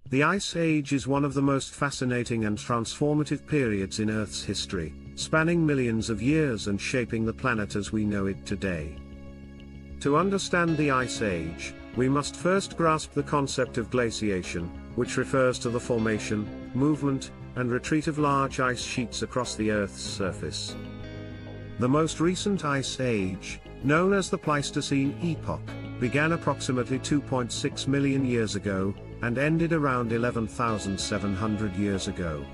The Ice Age is one of the most fascinating and transformative periods in Earth's history, spanning millions of years and shaping the planet as we know it today. To understand the Ice Age, we must first grasp the concept of glaciation, which refers to the formation, movement, and retreat of large ice sheets across the Earth's surface. The most recent Ice Age, known as the Pleistocene epoch, began approximately 2.6 million years ago, and ended around 11,700 years ago.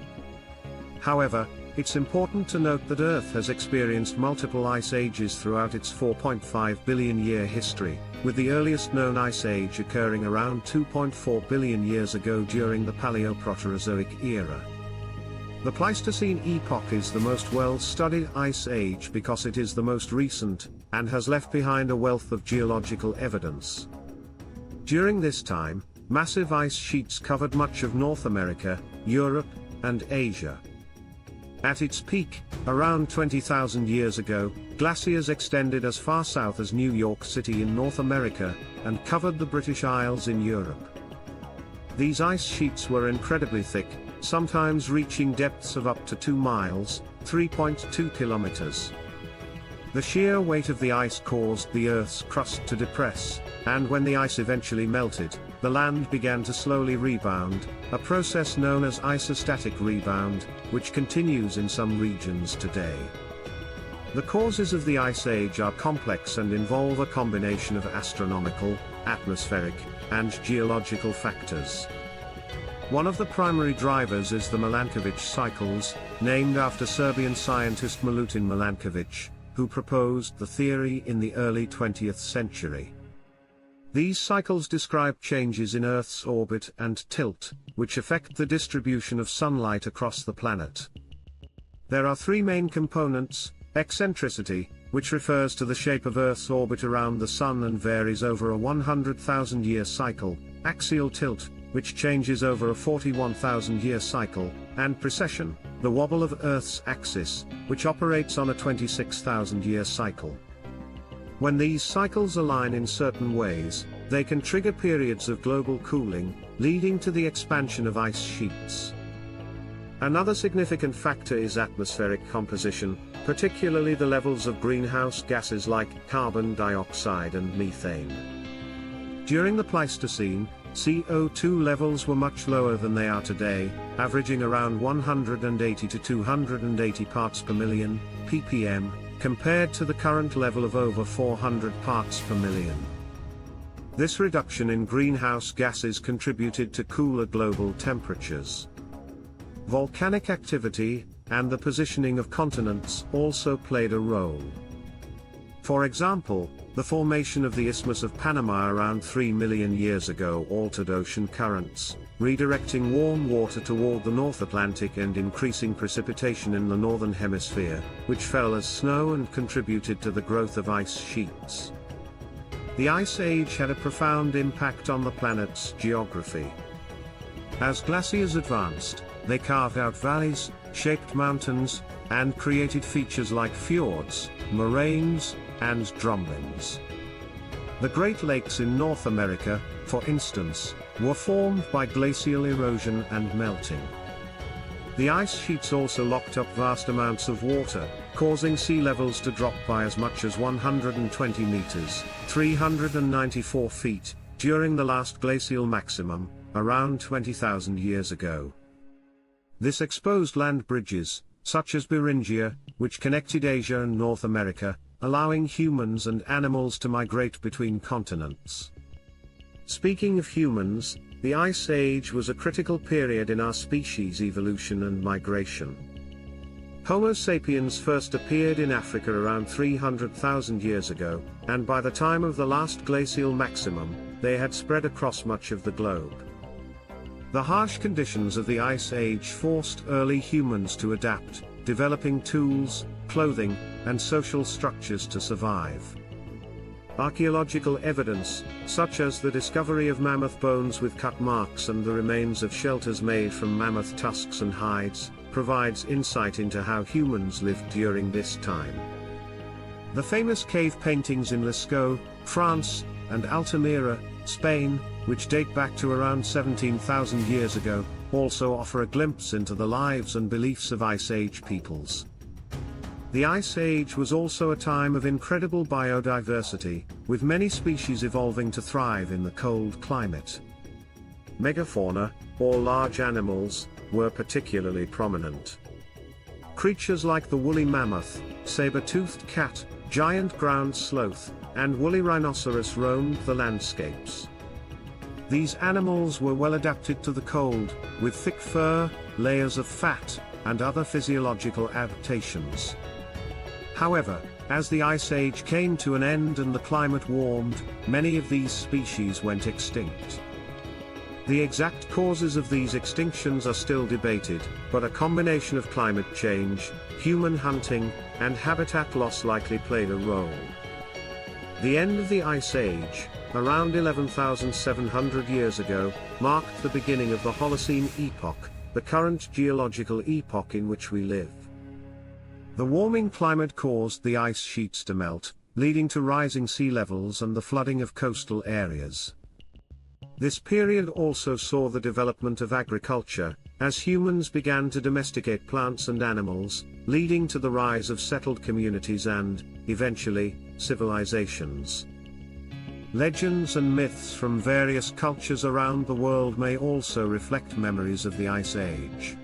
However, it's important to note that Earth has experienced multiple ice ages throughout its 4.5 billion year history, with the earliest known ice age occurring around 2.4 billion years ago during the Paleoproterozoic era. The Pleistocene epoch is the most well-studied ice age because it is the most recent, and has left behind a wealth of geological evidence. During this time, massive ice sheets covered much of North America, Europe, and Asia. At its peak, around 20,000 years ago, glaciers extended as far south as New York City in North America, and covered the British Isles in Europe. These ice sheets were incredibly thick, sometimes reaching depths of up to 2 miles, 3.2 kilometers. The sheer weight of the ice caused the Earth's crust to depress, and when the ice eventually melted, the land began to slowly rebound, a process known as isostatic rebound, which continues in some regions today. The causes of the Ice Age are complex and involve a combination of astronomical, atmospheric, and geological factors. One of the primary drivers is the Milankovitch cycles, named after Serbian scientist Milutin Milankovic, who proposed the theory in the early 20th century. These cycles describe changes in Earth's orbit and tilt, which affect the distribution of sunlight across the planet. There are three main components: eccentricity, which refers to the shape of Earth's orbit around the Sun and varies over a 100,000-year cycle; axial tilt, which changes over a 41,000-year cycle; and precession, the wobble of Earth's axis, which operates on a 26,000-year cycle. When these cycles align in certain ways, they can trigger periods of global cooling, leading to the expansion of ice sheets. Another significant factor is atmospheric composition, particularly the levels of greenhouse gases like carbon dioxide and methane. During the Pleistocene, CO2 levels were much lower than they are today, averaging around 180 to 280 parts per million, ppm, compared to the current level of over 400 parts per million. This reduction in greenhouse gases contributed to cooler global temperatures. Volcanic activity, and the positioning of continents also played a role. For example, the formation of the Isthmus of Panama around 3 million years ago altered ocean currents, redirecting warm water toward the North Atlantic and increasing precipitation in the northern hemisphere, which fell as snow and contributed to the growth of ice sheets. The Ice Age had a profound impact on the planet's geography. As glaciers advanced, they carved out valleys, shaped mountains, and created features like fjords, moraines, and drumlins. The Great Lakes in North America, for instance, were formed by glacial erosion and melting. The ice sheets also locked up vast amounts of water, causing sea levels to drop by as much as 120 meters, 394 feet, during the last glacial maximum, around 20,000 years ago. This exposed land bridges, such as Beringia, which connected Asia and North America, allowing humans and animals to migrate between continents. Speaking of humans, the Ice Age was a critical period in our species' evolution and migration. Homo sapiens first appeared in Africa around 300,000 years ago, and by the time of the last glacial maximum, they had spread across much of the globe. The harsh conditions of the Ice Age forced early humans to adapt, developing tools, clothing, and social structures to survive. Archaeological evidence, such as the discovery of mammoth bones with cut marks and the remains of shelters made from mammoth tusks and hides, provides insight into how humans lived during this time. The famous cave paintings in Lascaux, France, and Altamira, Spain, which date back to around 17,000 years ago, also offer a glimpse into the lives and beliefs of Ice Age peoples. The Ice Age was also a time of incredible biodiversity, with many species evolving to thrive in the cold climate. Megafauna, or large animals, were particularly prominent. Creatures like the woolly mammoth, saber-toothed cat, giant ground sloth, and woolly rhinoceros roamed the landscapes. These animals were well adapted to the cold, with thick fur, layers of fat, and other physiological adaptations. However, as the Ice Age came to an end and the climate warmed, many of these species went extinct. The exact causes of these extinctions are still debated, but a combination of climate change, human hunting, and habitat loss likely played a role. The end of the Ice Age, around 11,700 years ago, marked the beginning of the Holocene epoch, the current geological epoch in which we live. The warming climate caused the ice sheets to melt, leading to rising sea levels and the flooding of coastal areas. This period also saw the development of agriculture, as humans began to domesticate plants and animals, leading to the rise of settled communities and, eventually, civilizations. Legends and myths from various cultures around the world may also reflect memories of the Ice Age.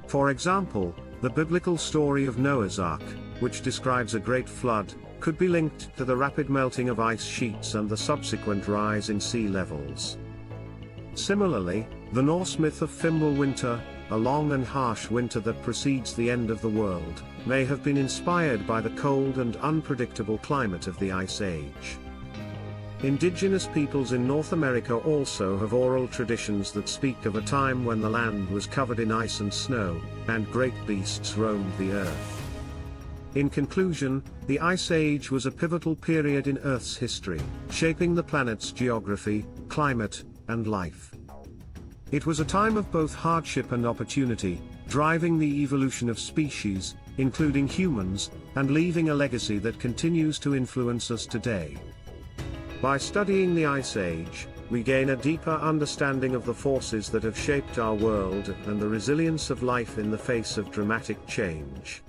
For example, the biblical story of Noah's Ark, which describes a great flood, could be linked to the rapid melting of ice sheets and the subsequent rise in sea levels. Similarly, the Norse myth of Fimbulwinter, a long and harsh winter that precedes the end of the world, may have been inspired by the cold and unpredictable climate of the Ice Age. Indigenous peoples in North America also have oral traditions that speak of a time when the land was covered in ice and snow, and great beasts roamed the earth. In conclusion, the Ice Age was a pivotal period in Earth's history, shaping the planet's geography, climate, and life. It was a time of both hardship and opportunity, driving the evolution of species, including humans, and leaving a legacy that continues to influence us today. By studying the Ice Age, we gain a deeper understanding of the forces that have shaped our world and the resilience of life in the face of dramatic change.